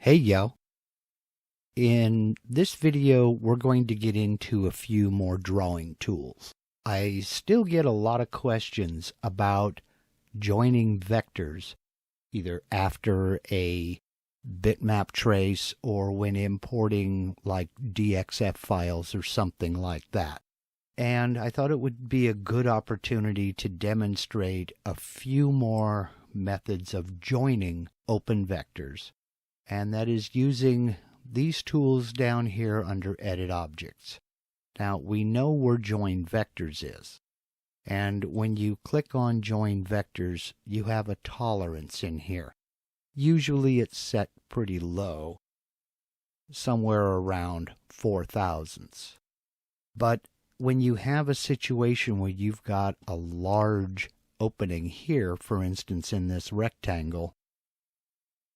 Hey yo! In this video, we're going to get into a few more drawing tools. I still get a lot of questions about joining vectors, either after a bitmap trace or when importing like DXF files or something like that. And I thought it would be a good opportunity to demonstrate a few more methods of joining open vectors. And that is using these tools down here under Edit Objects. Now, we know where Join Vectors is. And when you click on Join Vectors, you have a tolerance in here. Usually it's set pretty low, somewhere around 4 thousandths. But when you have a situation where you've got a large opening here, for instance in this rectangle,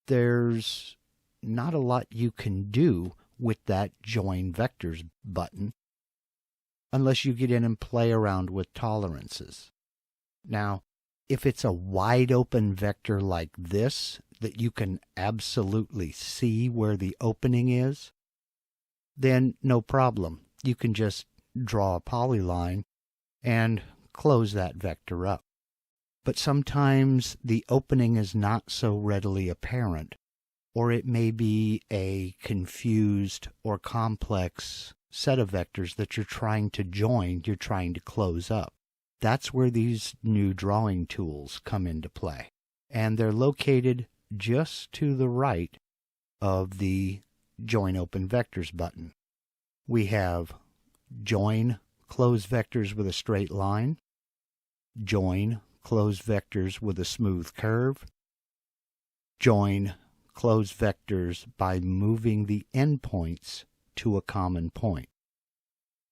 there's not a lot you can do with that Join Vectors button unless you get in and play around with tolerances. Now, if it's a wide open vector like this that you can absolutely see where the opening is, then no problem. You can just draw a polyline and close that vector up. But sometimes the opening is not so readily apparent, or it may be a confused or complex set of vectors that you're trying to join, you're trying to close up. That's where these new drawing tools come into play. And they're located just to the right of the Join Open Vectors button. We have Join Close Vectors with a straight line, Join Close Vectors with a smooth curve, Join Close Vectors by moving the endpoints to a common point.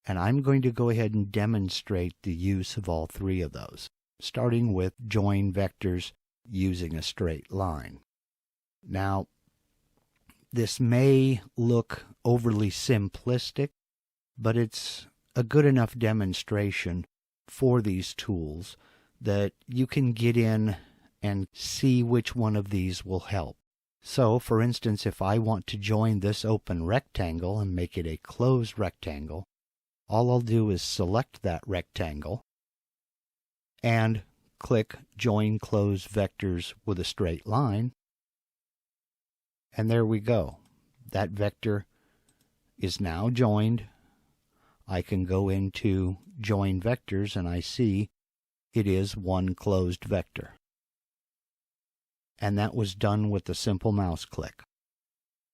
And I'm going to go ahead and demonstrate the use of all three of those, starting with Join Vectors using a straight line. Now, this may look overly simplistic, but it's a good enough demonstration for these tools that you can get in and see which one of these will help. So, for instance, if I want to join this open rectangle and make it a closed rectangle, all I'll do is select that rectangle and click Join Close Vectors with a straight line. And there we go. That vector is now joined. I can go into Join Vectors and I see it is one closed vector. And that was done with a simple mouse click.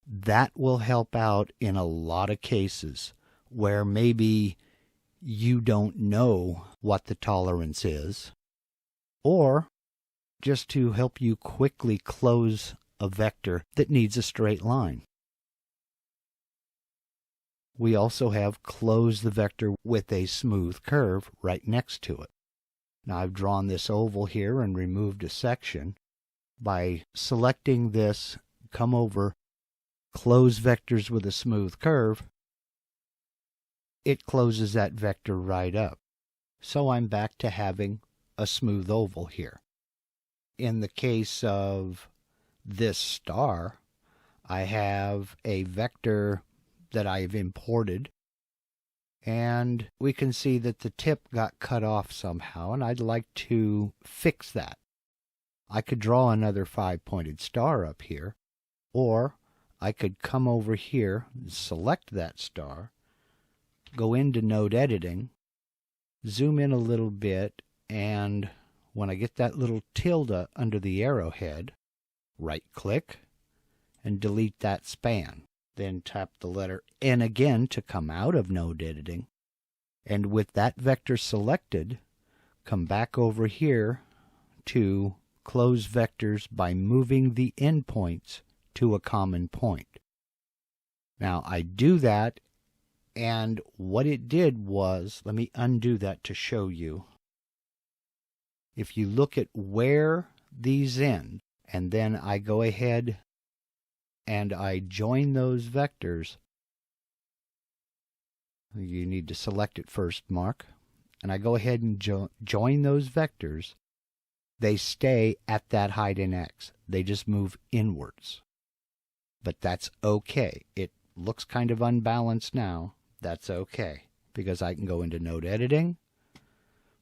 That will help out in a lot of cases where maybe you don't know what the tolerance is, or just to help you quickly close a vector that needs a straight line. We also have Close the Vector with a smooth curve right next to it. Now I've drawn this oval here and removed a section. By selecting this, come over, Close Vectors with a smooth curve, it closes that vector right up. So I'm back to having a smooth oval here. In the case of this star, I have a vector that I've imported, and we can see that the tip got cut off somehow, and I'd like to fix that. I could draw another 5-pointed star up here, or I could come over here and select that star, go into Node Editing, zoom in a little bit, and when I get that little tilde under the arrowhead, right-click and delete that span. Then tap the letter N again to come out of Node Editing, and with that vector selected, come back over here to Close Vectors by moving the endpoints to a common point. Now I do that, and what it did was, let me undo that to show you. If you look at where these end, and then I go ahead and I join those vectors, you need to select it first, Mark, and I go ahead and join those vectors, they stay at that height in X. They just move inwards. But that's okay. It looks kind of unbalanced now. That's okay, because I can go into node editing,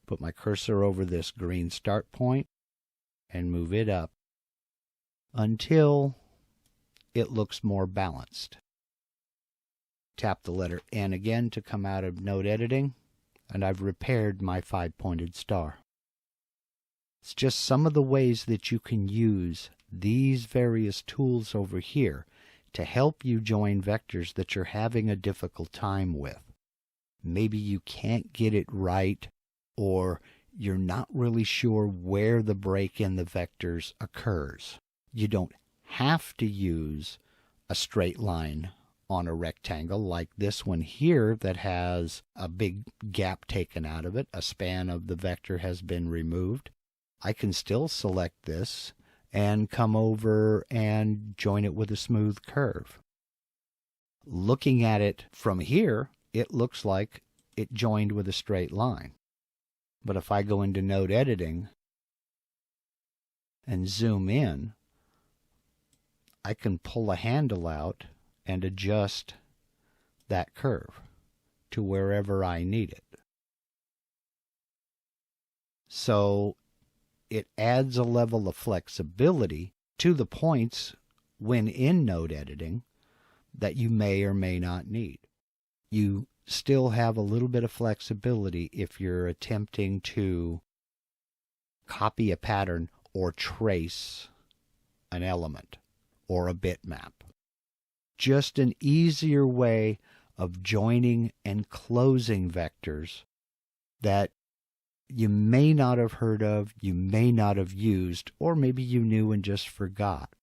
put my cursor over this green start point, and move it up until it looks more balanced. Tap the letter N again to come out of node editing, and I've repaired my 5-pointed star. It's just some of the ways that you can use these various tools over here to help you join vectors that you're having a difficult time with. Maybe you can't get it right, or you're not really sure where the break in the vectors occurs. You don't have to use a straight line on a rectangle like this one here that has a big gap taken out of it. A span of the vector has been removed. I can still select this and come over and join it with a smooth curve. Looking at it from here, it looks like it joined with a straight line. But if I go into node editing and zoom in, I can pull a handle out and adjust that curve to wherever I need it. So it adds a level of flexibility to the points when in node editing that you may or may not need. You still have a little bit of flexibility if you're attempting to copy a pattern or trace an element or a bitmap. Just an easier way of joining and closing vectors that you may not have heard of, you may not have used, or maybe you knew and just forgot.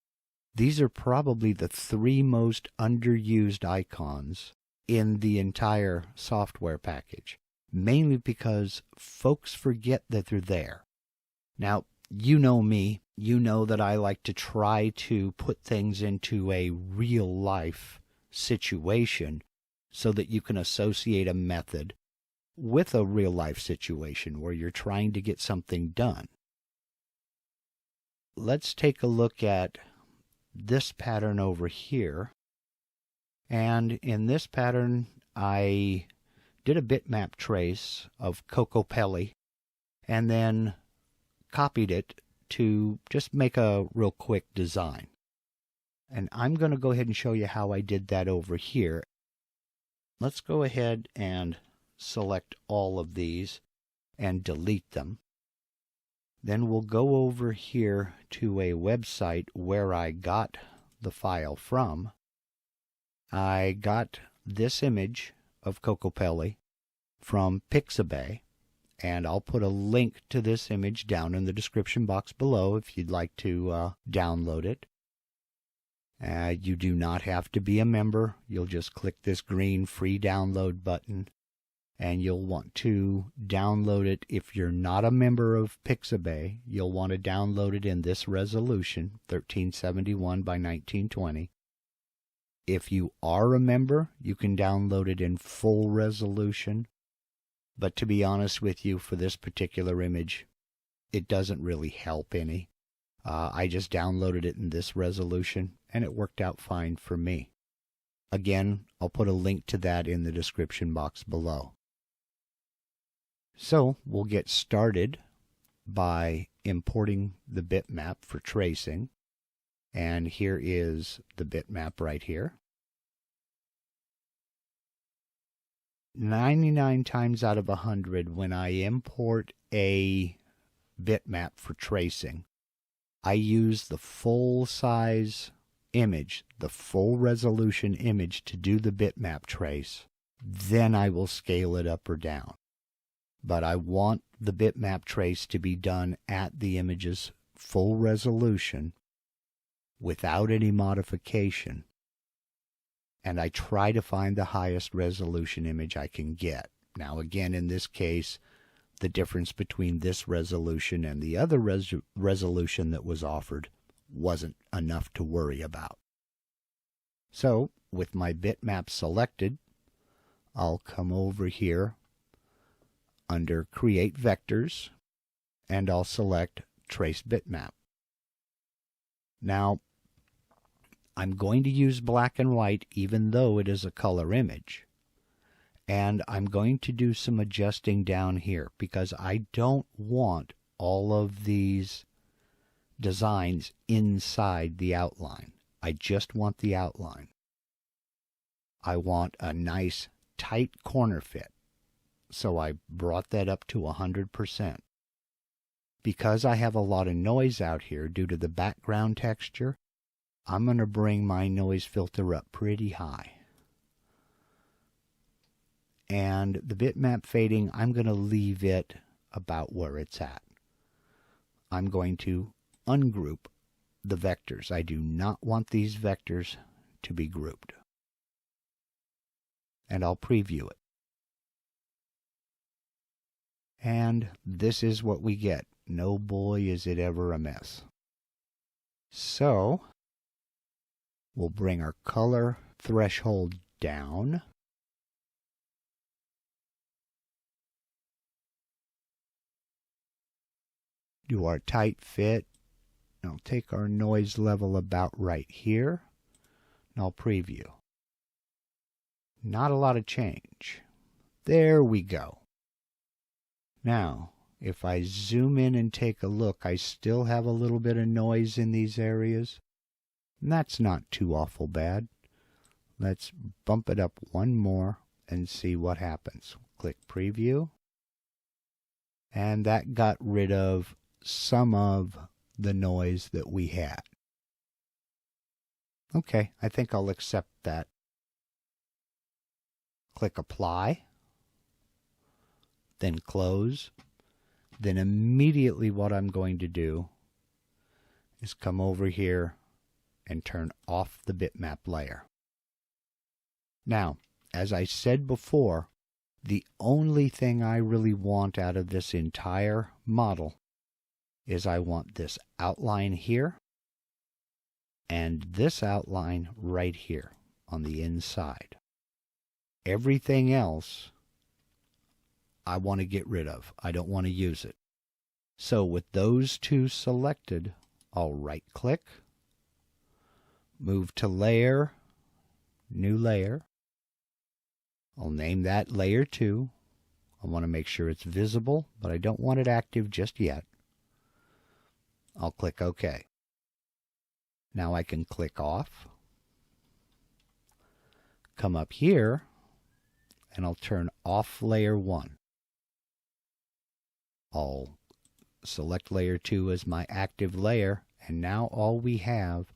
These are probably the 3 most underused icons in the entire software package, mainly because folks forget that they're there. Now, you know me, you know that I like to try to put things into a real-life situation so that you can associate a method with a real-life situation where you're trying to get something done. Let's take a look at this pattern over here. And in this pattern, I did a bitmap trace of Kokopelli and then copied it to just make a real quick design. And I'm going to go ahead and show you how I did that over here. Let's go ahead and select all of these and delete them. Then we'll go over here to a website where I got the file from. I got this image of Kokopelli from Pixabay, and I'll put a link to this image down in the description box below if you'd like to download it. You do not have to be a member. You'll just click this green free download button, and you'll want to download it. If you're not a member of Pixabay, you'll want to download it in this resolution, 1371 by 1920. If you are a member, you can download it in full resolution. But to be honest with you, for this particular image, it doesn't really help any. I just downloaded it in this resolution, and it worked out fine for me. Again, I'll put a link to that in the description box below. So we'll get started by importing the bitmap for tracing. And here is the bitmap right here. 99 times out of 100, when I import a bitmap for tracing, I use the full-size image, the full resolution image to do the bitmap trace. Then I will scale it up or down. But I want the bitmap trace to be done at the image's full resolution without any modification. And I try to find the highest resolution image I can get. Now again, in this case, the difference between this resolution and the other resolution that was offered wasn't enough to worry about. So, with my bitmap selected, I'll come over here under Create Vectors, and I'll select Trace Bitmap. Now, I'm going to use black and white even though it is a color image. And I'm going to do some adjusting down here because I don't want all of these designs inside the outline. I just want the outline. I want a nice tight corner fit. So I brought that up to 100%. Because I have a lot of noise out here due to the background texture, I'm going to bring my noise filter up pretty high. And the bitmap fading, I'm going to leave it about where it's at. I'm going to ungroup the vectors. I do not want these vectors to be grouped. And I'll preview it. And this is what we get. No boy, is it ever a mess. So, we'll bring our color threshold down. Do our tight fit. I'll take our noise level about right here. And I'll preview. Not a lot of change. There we go. Now, if I zoom in and take a look, I still have a little bit of noise in these areas. And that's not too awful bad. Let's bump it up one more and see what happens. Click preview. And that got rid of some of the noise that we had. Okay, I think I'll accept that. Click apply. Then close. Then immediately what I'm going to do is come over here and turn off the bitmap layer. Now, as I said before, the only thing I really want out of this entire model is I want this outline here and this outline right here on the inside. Everything else I want to get rid of. I don't want to use it. So with those two selected, I'll right click, move to layer, new layer. I'll name that layer 2. I want to make sure it's visible, but I don't want it active just yet. I'll click OK. Now I can click off, come up here, and I'll turn off layer 1. I'll select layer 2 as my active layer, and now all we have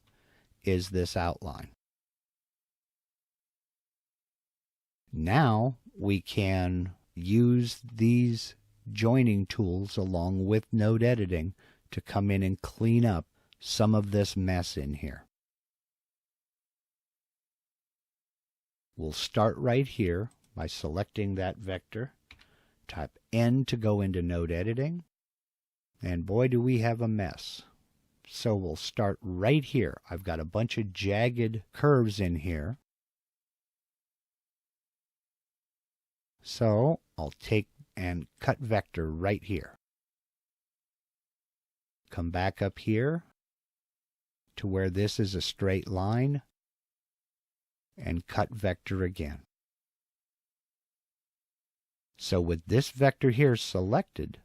is this outline. Now we can use these joining tools along with node editing to come in and clean up some of this mess in here. We'll start right here by selecting that vector. Type N to go into node editing. And boy, do we have a mess. So we'll start right here. I've got a bunch of jagged curves in here. So I'll take and cut vector right here. Come back up here to where this is a straight line and cut vector again. So with this vector here selected,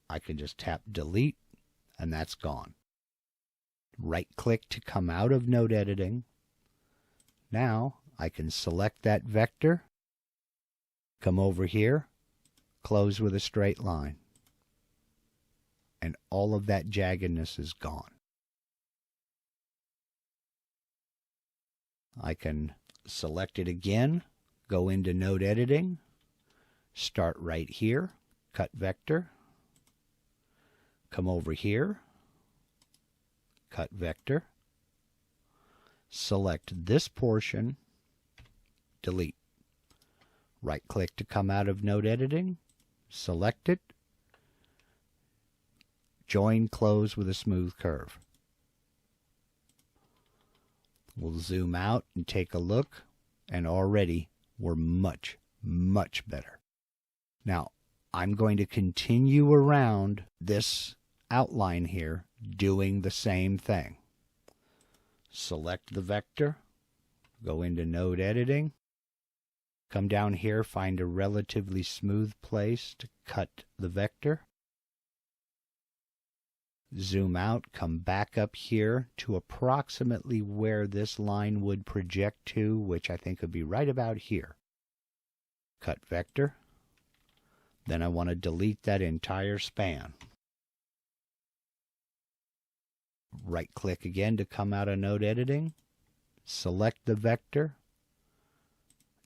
I can just tap delete and that's gone. Right click to come out of node editing. Now I can select that vector, come over here, close with a straight line. And all of that jaggedness is gone. I can select it again, go into node editing, start right here, cut vector, come over here, cut vector, select this portion, delete. Right click to come out of node editing, select it, join close with a smooth curve. We'll zoom out and take a look, and already we're much, much better. Now, I'm going to continue around this outline here doing the same thing. select the vector, go into node editing, come down here, find a relatively smooth place to cut the vector. Zoom out, come back up here to approximately where this line would project to, which I think would be right about here. Cut vector. Then I want to delete that entire span. Right-click again to come out of node editing. Select the vector.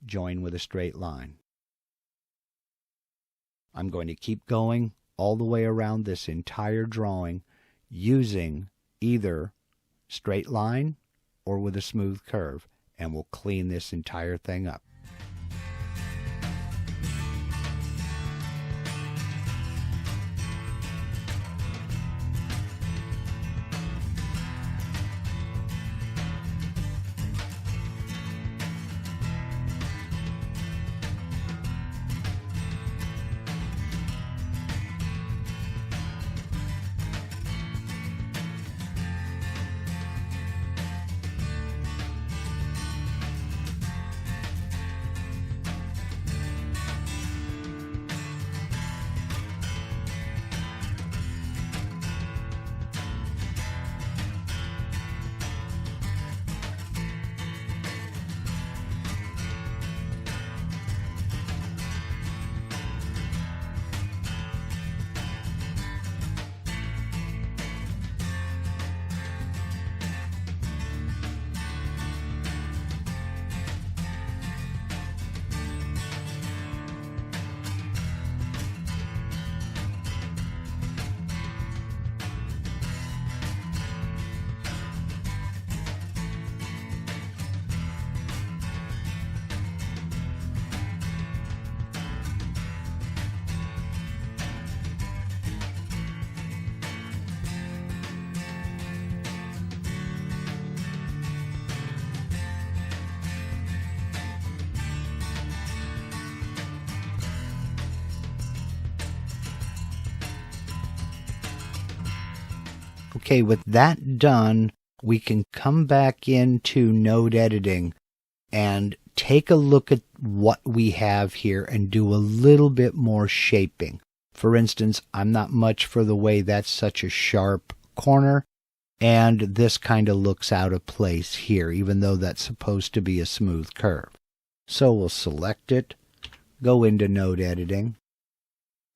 Join with a straight line. I'm going to keep going all the way around this entire drawing using either straight line or with a smooth curve, and we'll clean this entire thing up. Okay, with that done, we can come back into node editing and take a look at what we have here and do a little bit more shaping. For instance, I'm not much for the way that's such a sharp corner, and this kind of looks out of place here, even though that's supposed to be a smooth curve. So we'll select it, go into node editing,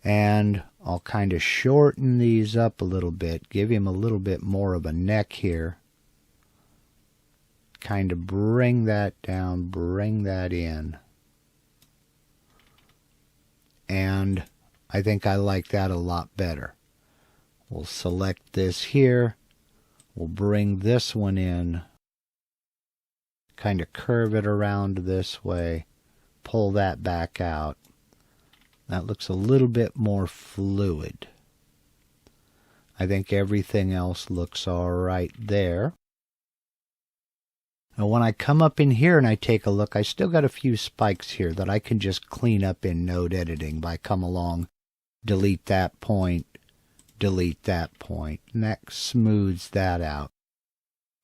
and I'll kind of shorten these up a little bit, give him a little bit more of a neck here. Kind of bring that down, bring that in. And I think I like that a lot better. We'll select this here. We'll bring this one in. Kind of curve it around this way. Pull that back out. That looks a little bit more fluid. I think everything else looks all right there. Now when I come up in here and I take a look, I still got a few spikes here that I can just clean up in node editing by come along, delete that point, and that smooths that out.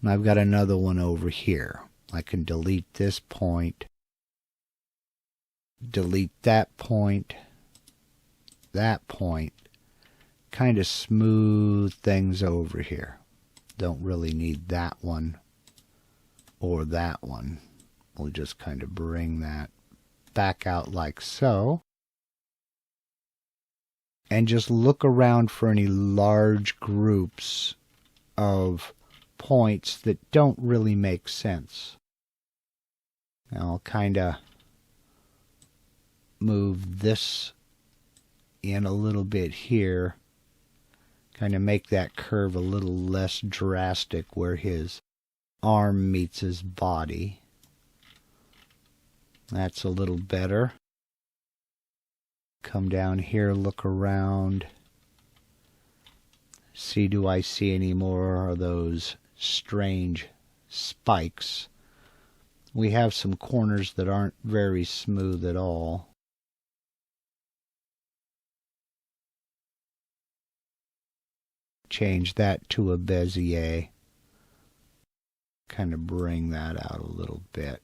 And I've got another one over here. I can delete this point, delete that point, kind of smooth things over here. Don't really need that one or that one. We'll just kind of bring that back out like so. And just look around for any large groups of points that don't really make sense. Now I'll kind of move this in a little bit here, kind of make that curve a little less drastic where his arm meets his body. That's a little better. Come down here, look around, see, do I see any more of those strange spikes? We have some corners that aren't very smooth at all. Change that to a bezier. kind of bring that out a little bit.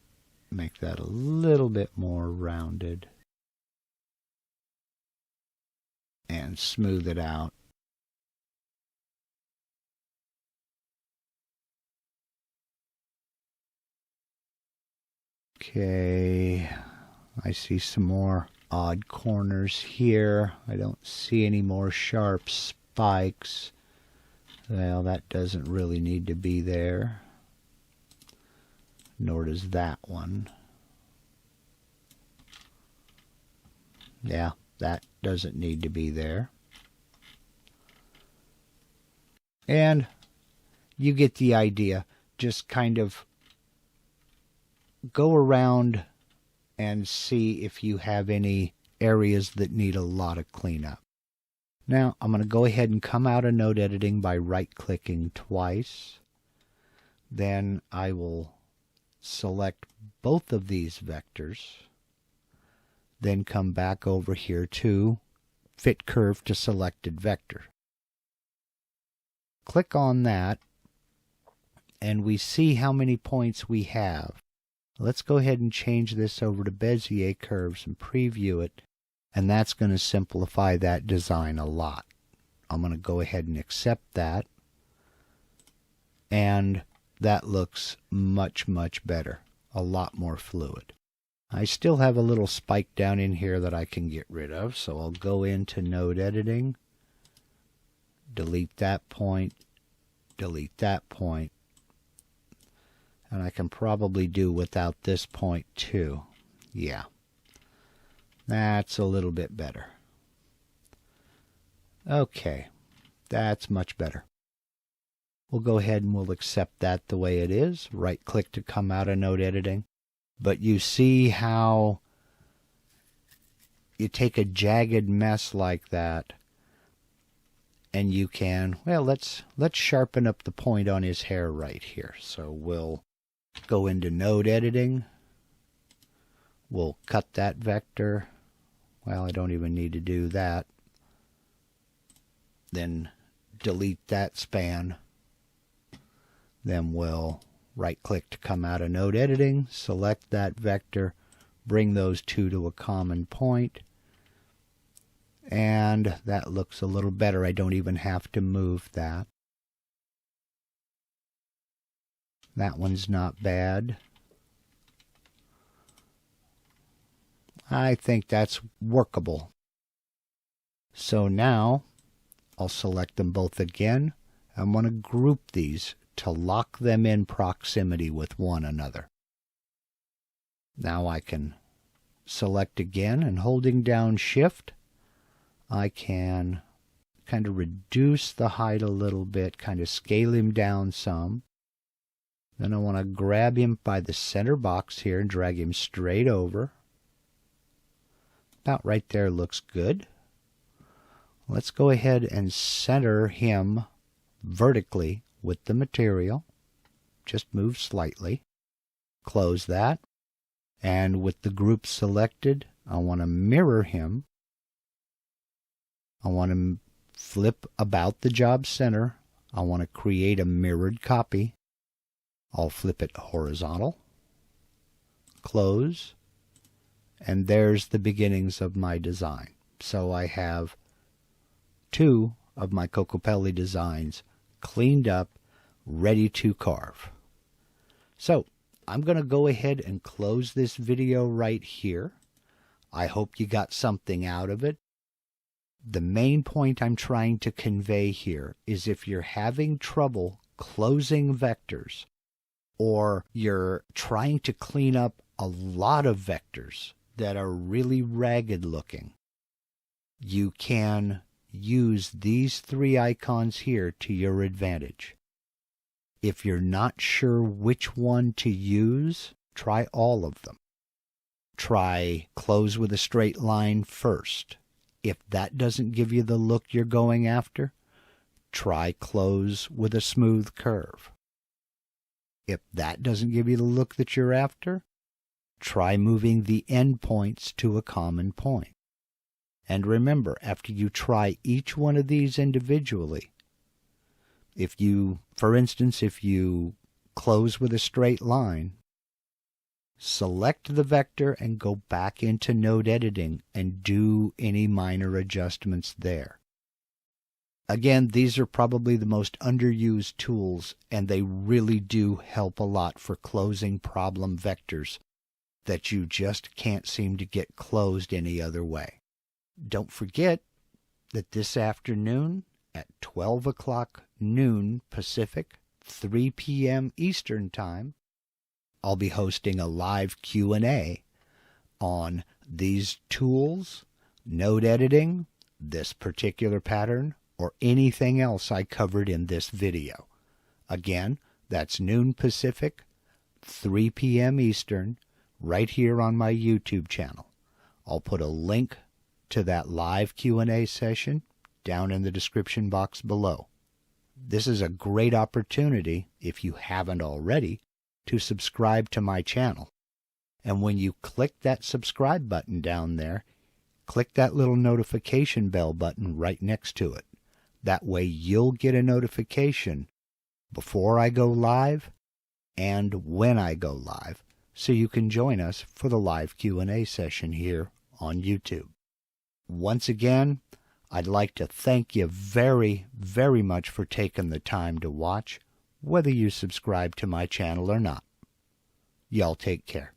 Make that a little bit more rounded. And smooth it out. Okay, I see some more odd corners here. I don't see any more sharp spikes. Well, that doesn't really need to be there. Nor does that one. Yeah, that doesn't need to be there. And you get the idea. Just kind of go around and see if you have any areas that need a lot of cleanup. Now, I'm going to go ahead and come out of node editing by right-clicking twice. Then I will select both of these vectors. Then come back over here to Fit Curve to Selected Vector. Click on that, and we see how many points we have. Let's go ahead and change this over to Bezier curves and preview it, and that's going to simplify that design a lot. I'm going to go ahead and accept that, and that looks much, much better, a lot more fluid. I still have a little spike down in here that I can get rid of, so I'll go into node editing, delete that point, delete that point, and I can probably do without this point too. Yeah, that's a little bit better. Okay, that's much better. We'll go ahead and we'll accept that the way it is. Right click to come out of node editing. But you see how you take a jagged mess like that and you can, well, let's sharpen up the point on his hair right here. So we'll go into node editing. We'll cut that vector. Well, I don't even need to do that. Then delete that span. Then we'll right-click to come out of node editing, select that vector, bring those two to a common point, and that looks a little better. I don't even have to move that. That one's not bad. I think that's workable. So now I'll select them both again. I want to group these to lock them in proximity with one another. Now I can select again, and holding down Shift, I can kind of reduce the height a little bit, kind of scale him down some. Then I want to grab him by the center box here and drag him straight over. About right there looks good. Let's go ahead and center him vertically with the material. Just move slightly. Close that. And with the group selected, I want to mirror him. I want to flip about the job center. I want to create a mirrored copy. I'll flip it horizontal. Close. And there's the beginnings of my design. So I have two of my Cocopelli designs cleaned up, ready to carve. So I'm going to go ahead and close this video right here. I hope you got something out of it. The main point I'm trying to convey here is if you're having trouble closing vectors, or you're trying to clean up a lot of vectors that are really ragged looking, you can use these three icons here to your advantage. If you're not sure which one to use, try all of them. Try close with a straight line first. If that doesn't give you the look you're going after, try close with a smooth curve. If that doesn't give you the look that you're after, try moving the endpoints to a common point. And remember, after you try each one of these individually, if you, for instance, if you close with a straight line, select the vector and go back into node editing and do any minor adjustments there. Again, these are probably the most underused tools, and they really do help a lot for closing problem vectors that you just can't seem to get closed any other way. Don't forget that this afternoon at 12 o'clock noon Pacific, 3 p.m. Eastern Time, I'll be hosting a live Q&A on these tools, node editing, this particular pattern, or anything else I covered in this video. Again, that's noon Pacific, 3 p.m. Eastern, right here on my YouTube channel. I'll put a link to that live Q&A session down in the description box below. This is a great opportunity, if you haven't already, to subscribe to my channel. And when you click that subscribe button down there, click that little notification bell button right next to it. That way you'll get a notification before I go live and when I go live, so you can join us for the live Q&A session here on YouTube. Once again, I'd like to thank you very, very much for taking the time to watch, whether you subscribe to my channel or not. Y'all take care.